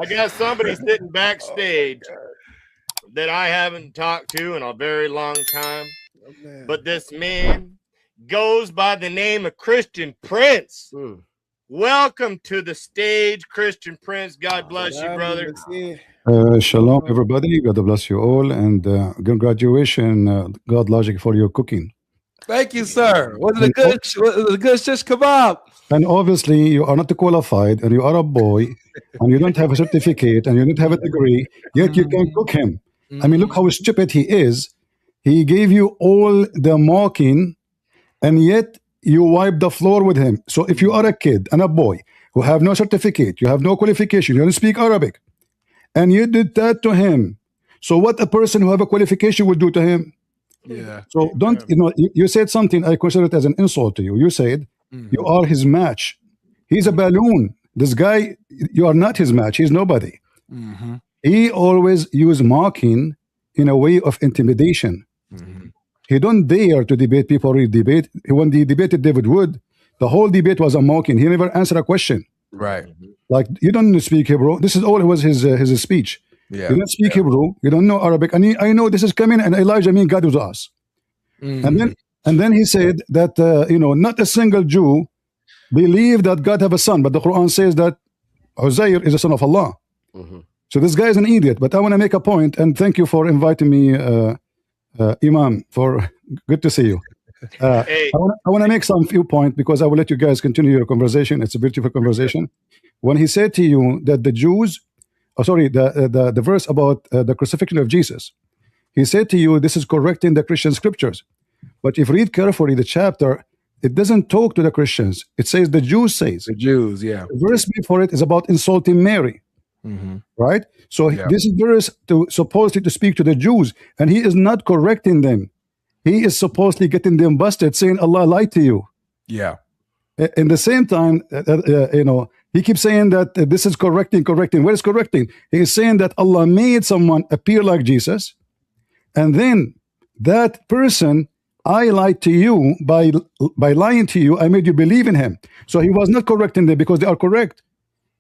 I got somebody sitting backstage that I haven't talked to in a very long time. But this man goes by the name of Christian Prince. Welcome to the stage, Christian Prince. God bless you, brother. Shalom, everybody. God bless you all, and congratulations, GodLogic, for your cooking. Thank you, sir. Was it a good shish kebab? And obviously, you are not qualified, and you are a boy, and you don't have a certificate, and you don't have a degree, yet you can cook him. I mean, look how stupid he is. He gave you all the mocking, and yet you wipe the floor with him. So if you are a kid and a boy who have no certificate, you have no qualification, you don't speak Arabic, and you did that to him, so what a person who have a qualification would do to him? Yeah. So don't, you said something I consider it as an insult to you. You said you are his match. He's a balloon. This guy, you are not his match. He's nobody. He always use mocking in a way of intimidation. He don't dare to debate people. Read debate. When he debated David Wood, the whole debate was a mocking. He never answered a question. Right. Like, you don't speak Hebrew. This is all was his speech. Yeah. You don't speak Hebrew. You don't know Arabic. And I know this is coming. And Elijah mean God was us. And then he said that not a single Jew believed that God have a son, but the Quran says that Uzair is a son of Allah. So this guy is an idiot. But I want to make a point, and thank you for inviting me, Imam. For good to see you. I want to make some few points because I will let you guys continue your conversation. It's a beautiful conversation. When he said to you that the Jews, the verse about the crucifixion of Jesus, he said to you, this is correcting the Christian scriptures. But if you read carefully the chapter, it doesn't talk to the Christians. It says the Jews says. The Jews, yeah. The verse before it is about insulting Mary. Right? So this is verse supposedly to speak to the Jews, and he is not correcting them. He is supposedly getting them busted, saying Allah lied to you. Yeah. In the same time, he keeps saying that this is correcting. What is correcting? He is saying that Allah made someone appear like Jesus, and then that person, I lied to you by lying to you. I made you believe in him. So he was not correcting them because they are correct.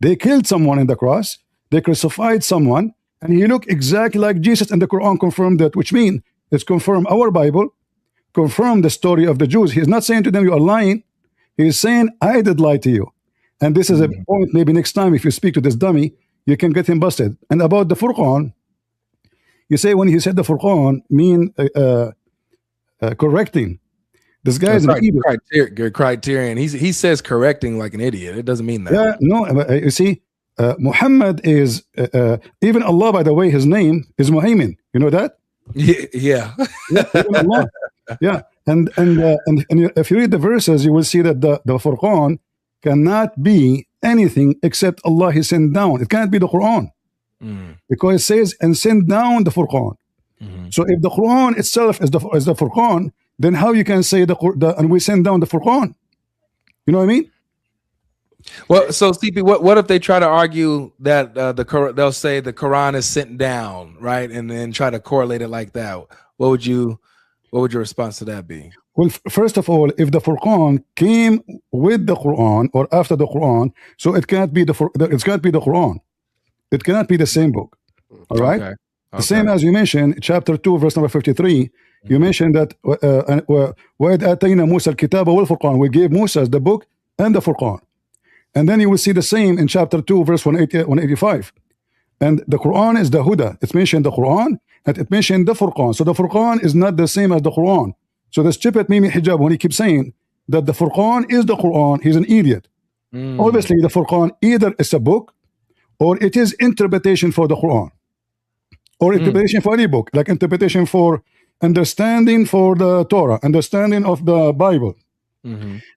They killed someone in the cross. They crucified someone, and he looked exactly like Jesus, and the Quran confirmed that, which means it's confirmed our Bible, confirmed the story of the Jews. He's not saying to them you are lying. He is saying I did lie to you. And this is a point, maybe next time if you speak to this dummy, you can get him busted. And about the Furqan, you say when he said the Furqan mean correcting. This guy is an idiot. Criterion. He says correcting like an idiot. It doesn't mean that. Yeah, no, you see, Muhammad is even Allah, by the way, his name is Mohammed. You know that? Yeah. Yeah. And if you read the verses, you will see that the Furqan cannot be anything except Allah He sent down. It can't be the Quran because it says and send down the Furqan. So if the Quran itself is the Furqan, then how you can say and we send down the Furqan? You know what I mean? Well, so CP, what if they try to argue that they'll say the Quran is sent down, right, and then try to correlate it like that? What would your response to that be? Well, first of all, if the Furqan came with the Quran or after the Quran, so it can't be the Quran. It cannot be the same book. All right. Okay. The same as you mentioned, chapter 2, verse number 53. You mentioned that we gave Musa the book and the Furqan. And then you will see the same in chapter 2, verse 185. And the Quran is the Huda. It's mentioned the Quran and it mentioned the Furqan. So the Furqan is not the same as the Quran. So the stupid Mimi Hijab, when he keeps saying that the Furqan is the Quran, he's an idiot. Obviously, the Furqan either is a book or it is interpretation for the Quran. Or interpretation for any book, like interpretation for understanding for the Torah, understanding of the Bible,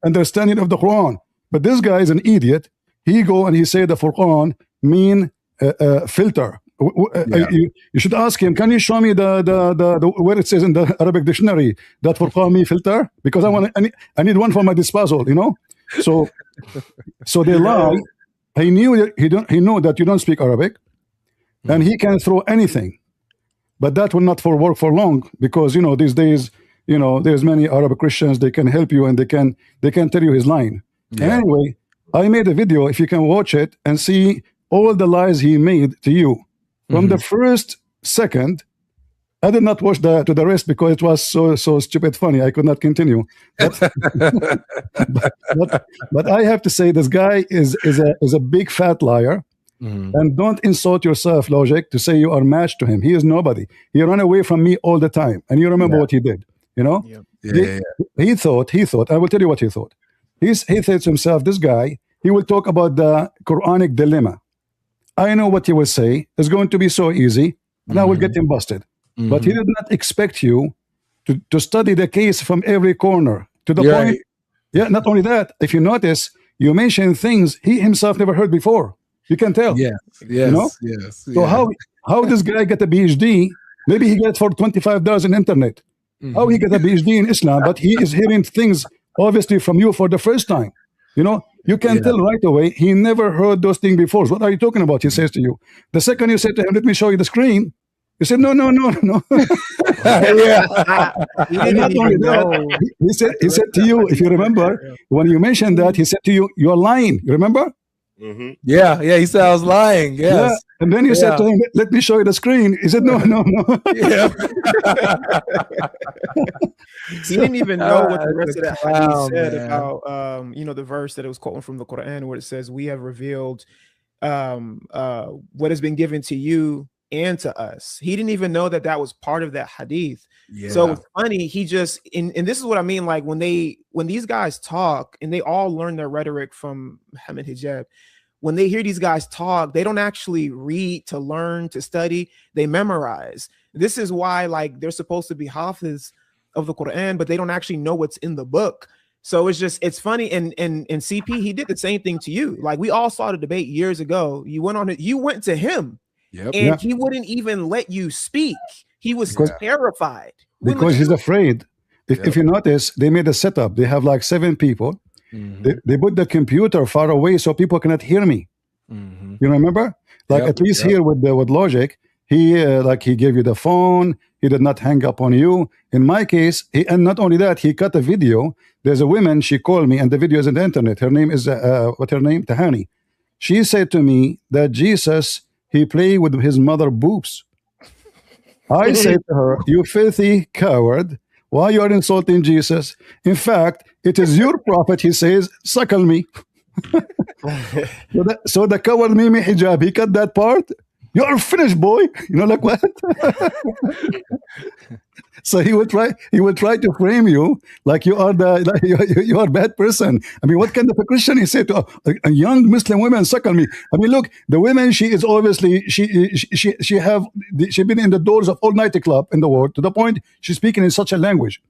understanding of the Quran. But this guy is an idiot. He go and he say the Furqan mean filter. You should ask him, can you show me the where it says in the Arabic dictionary that Furqan mean filter? Because I need one for my disposal, you know. So they lie. He knew that you don't speak Arabic, and he can throw anything. But that will not work for long, because these days there's many Arab Christians. They can help you and they can tell you his line. Anyway, I made a video. If you can watch it and see all the lies he made to you from the first second. I did not watch to the rest because it was so stupid funny. I could not continue. But, but I have to say this guy is a big fat liar. And don't insult yourself, Logic, to say you are matched to him. He is nobody. He ran away from me all the time. And you remember what he did, you know? He thought, I will tell you what he thought. He thought to himself, this guy, he will talk about the Quranic dilemma. I know what he will say. It's going to be so easy, and I will get him busted. But he did not expect you to study the case from every corner to the point. Yeah, not only that, if you notice, you mention things he himself never heard before. You can tell. Yes. You know? So how this guy get a PhD? Maybe he get it for $25 on internet. How he get a PhD in Islam, but he is hearing things obviously from you for the first time. You know, you can tell right away he never heard those things before. So what are you talking about? He says to you. The second you say to him, let me show you the screen, you said, no. He didn't even know. He said to you, if you remember, when you mentioned that, he said to you, you're lying. You remember? Yeah, he said I was lying. Yes. Yeah. And then you said to him, let me show you the screen. He said, no. Yeah. He didn't even know what the rest of that hadith said man. about the verse that it was quoting from the Quran, where it says, we have revealed what has been given to you and to us. He didn't even know that was part of that hadith. So it's funny, he just and this is what I mean, like when these guys talk, and they all learn their rhetoric from Mohammed Hijab, when they hear these guys talk, they don't actually read to learn, to study, they memorize. This is why, like, they're supposed to be hafiz of the Quran, but they don't actually know what's in the book. So it's funny. And CP, he did the same thing to you. Like, we all saw the debate years ago. You went to him. And he wouldn't even let you speak. He was terrified. Because he's afraid. If you notice, they made a setup. They have like 7 people. They put the computer far away so people cannot hear me. You remember? Like at least here with Logic, he gave you the phone. He did not hang up on you. In my case, and not only that, he cut a video. There's a woman, she called me, and the video is on the internet. Her name is what's her name? Tahani. She said to me that Jesus, he played with his mother boobs. I said to her, you filthy coward, why you are insulting Jesus? In fact, it is your prophet, he says, suckle me. So the coward Mimi Hijab, he cut that part. You're finished, boy. You know, like what? So he will try to frame you like you are you are a bad person. I mean, what kind of a Christian he said to a young Muslim woman, suckle me? I mean, look, the women, she is obviously she been in the doors of all nightclub in the world to the point she's speaking in such a language.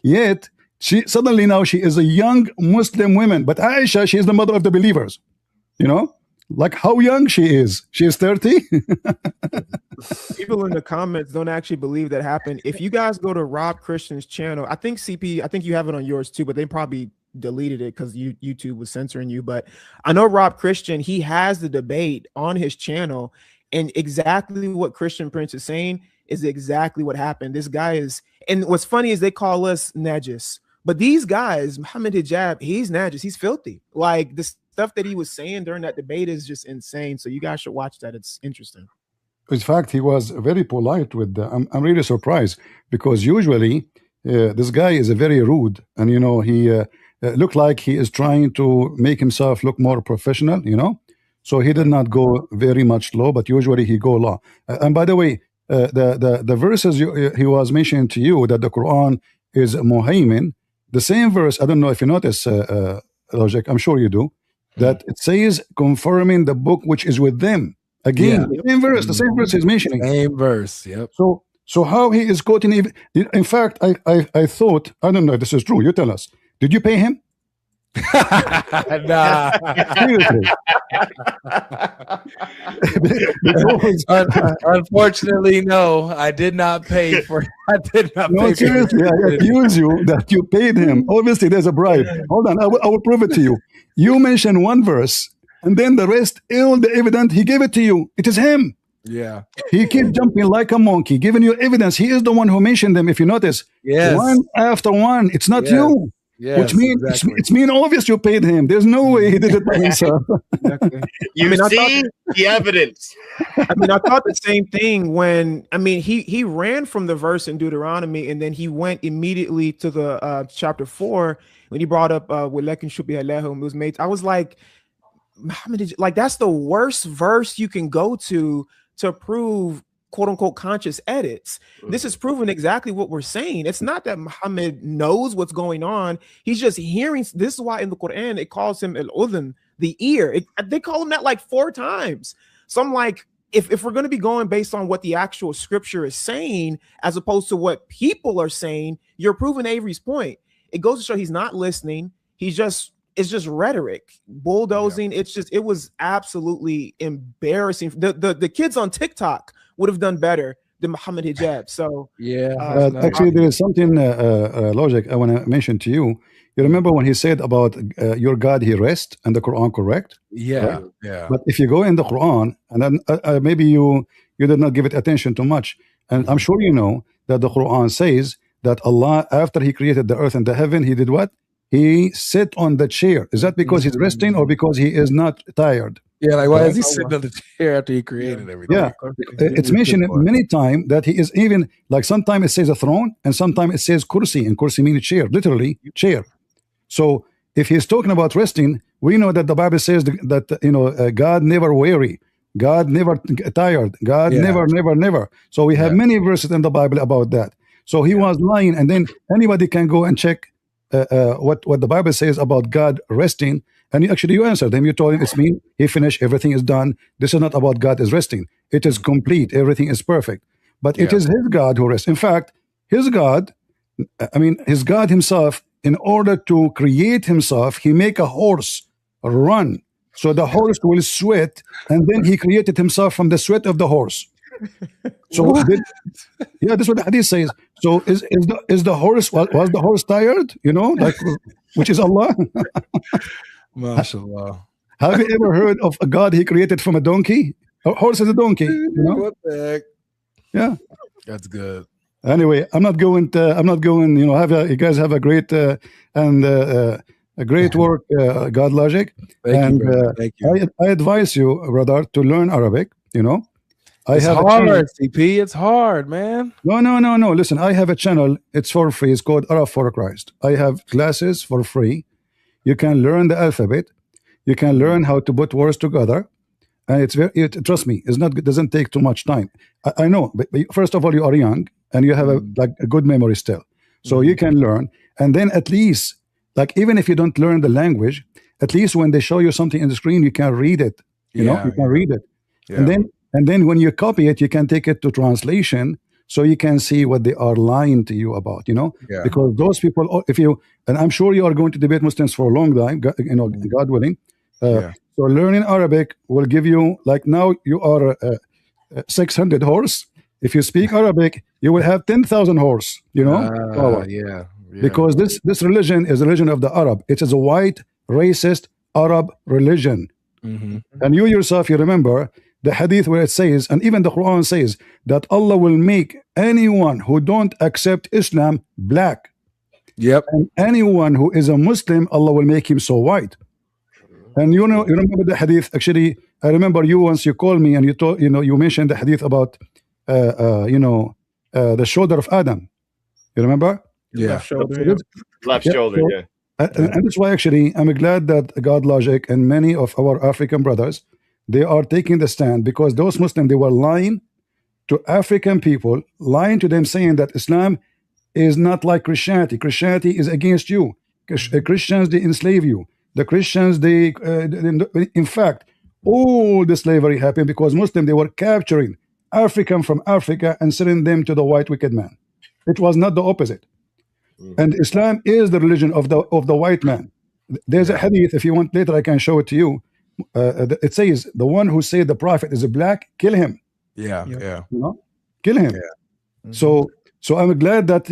Yet she suddenly now she is a young Muslim woman, but Aisha, she is the mother of the believers. You know? Like how young she is. She is 30. People in the comments don't actually believe that happened. If you guys go to Rob Christian's channel, I think CP, I think you have it on yours too, but they probably deleted it because YouTube was censoring you. But I know Rob Christian, he has the debate on his channel, and exactly what Christian Prince is saying is exactly what happened. This guy is, and what's funny is they call us najis, but these guys, Mohammed Hijab, he's najis, he's filthy. Like this stuff that he was saying during that debate is just insane. So you guys should watch that. It's interesting. In fact, he was very polite with I'm really surprised because usually this guy is a very rude, and you know he looked like he is trying to make himself look more professional, you know. So he did not go very much low, but usually he go low. And by the way, the verses he was mentioning to you that the Quran is Muhaymin, the same verse. I don't know if you notice, Logic. I'm sure you do. That it says confirming the book which is with them. Again, the same verse is mentioning. Same verse, yep. So how he is quoting even, in fact, I thought, I don't know if this is true, you tell us. Did you pay him? Nah. Seriously. Unfortunately, no, I did not pay for. I did not. No, pay seriously, I accuse you that you paid him. Obviously, there's a bribe. Hold on, I will prove it to you. You mentioned one verse, and then the rest, all the evidence, he gave it to you. It is him. Yeah. He keeps jumping like a monkey, giving you evidence. He is the one who mentioned them. If you notice, Yes. one after one. It's not you. Yes, which means exactly. it's mean obvious you paid him. There's no way he did it by himself. Exactly. You see the evidence. I mean, I thought the same thing when he ran from the verse in Deuteronomy, and then he went immediately to the chapter 4 when he brought up "Walakin shubbiha lahum," was made. I was like, Muhammad, like that's the worst verse you can go to prove quote unquote conscious edits. This is proving exactly what we're saying. It's not that Muhammad knows what's going on. He's just hearing. This is why in the Quran it calls him al-udhun, the ear. They call him that like 4 times. So I'm like, if we're going to be going based on what the actual scripture is saying, as opposed to what people are saying, you're proving Avery's point. It goes to show he's not listening. It's just rhetoric, bulldozing. Yeah. It was absolutely embarrassing. The kids on TikTok would have done better than Muhammad Hijab. So yeah, actually, there is something logic I want to mention to you. You remember when he said about your God, he rests, and the Quran correct? Yeah, right? Yeah. But if you go in the Quran, and then maybe you did not give it attention too much, and I'm sure you know that the Quran says that Allah, after He created the earth and the heaven, He did what? He sit on the chair. Is that because he's resting or because he is not tired? Yeah, like why is he sitting on the chair after he created everything? Yeah, it's mentioned many times that he is even like sometimes it says a throne and sometimes it says kursi, and kursi means chair, literally chair. So if he's talking about resting, we know that the Bible says that God never weary, God never tired, God never. So we have many verses in the Bible about that. So he was lying, and then anybody can go and check what the Bible says about God resting, and you answered him. You told him it's mean he finished, everything is done. This is not about God is resting. It is complete. Everything is perfect. But it is his God who rests. In fact, his God himself, in order to create himself, he make a horse run. So the horse will sweat, and then he created himself from the sweat of the horse. So this is what the hadith says. So is the horse, was the horse tired? Like which is Allah. MashaAllah. Have you ever heard of a God he created from a donkey? A horse is a donkey. What the heck? Yeah, that's good. Anyway, I'm not going. You guys have a great a great work, GodLogic. Thank you. I advise you, brother, to learn Arabic. It's hard, CP. It's hard, man. No. Listen, I have a channel. It's for free. It's called Arab for Christ. I have classes for free. You can learn the alphabet. You can learn how to put words together, and trust me, it doesn't take too much time. I know, but first of all, you are young and you have a good memory still, so you can learn. And then at least, like even if you don't learn the language, at least when they show you something in the screen, you can read it. You can read it, and then when you copy it, you can take it to translation, so you can see what they are lying to you about. Because those people, and I'm sure you are going to debate Muslims for a long time, God willing. So learning Arabic will give you, like now you are 600 horse. If you speak Arabic, you will have 10,000 horse. Because this religion is a religion of the Arab. It is a white, racist Arab religion. And you yourself, you remember the hadith where it says, and even the Quran says, that Allah will make anyone who don't accept Islam black. Yep. And anyone who is a Muslim, Allah will make him so white. And you remember the hadith. Actually, I remember you once you called me and you mentioned the hadith about the shoulder of Adam. You remember? Yeah. Left shoulder. And that's why actually I'm glad that GodLogic and many of our African brothers, they are taking the stand, because those Muslims, they were lying to African people, lying to them, saying that Islam is not like Christianity. Christianity is against you. Christians, they enslave you. The Christians, in fact, all the slavery happened because Muslims, they were capturing African from Africa and selling them to the white wicked man. It was not the opposite. And Islam is the religion of the white man. There's a hadith, if you want later I can show it to you. It says, the one who said the prophet is a black, kill him. Yeah. Kill him. So I'm glad that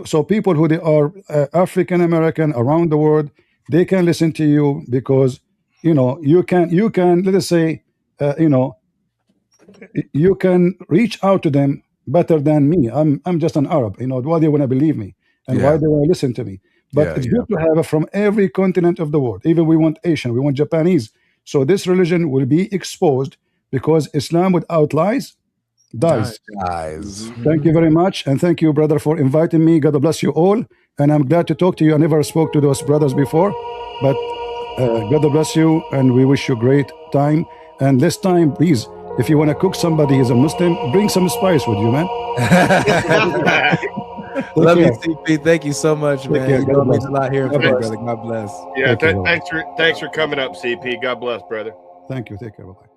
so people who they are African American around the world, they can listen to you, because you can let us say you can reach out to them better than me. I'm just an Arab. Why they want to believe me and why they want to listen to me. But it's good to have it from every continent of the world. Even we want Asian, we want Japanese. So this religion will be exposed because Islam without lies dies. Thank you very much. And thank you, brother, for inviting me. God bless you all. And I'm glad to talk to you. I never spoke to those brothers before. But God bless you. And we wish you great time. And this time, please, if you want to cook somebody who's a Muslim, bring some spice with you, man. Love you, CP. Thank you so much, man. You know, it means a lot hearing from you, brother. God bless. Yeah, thanks for coming up, CP. God bless, brother. Thank you. Take care. Bye-bye.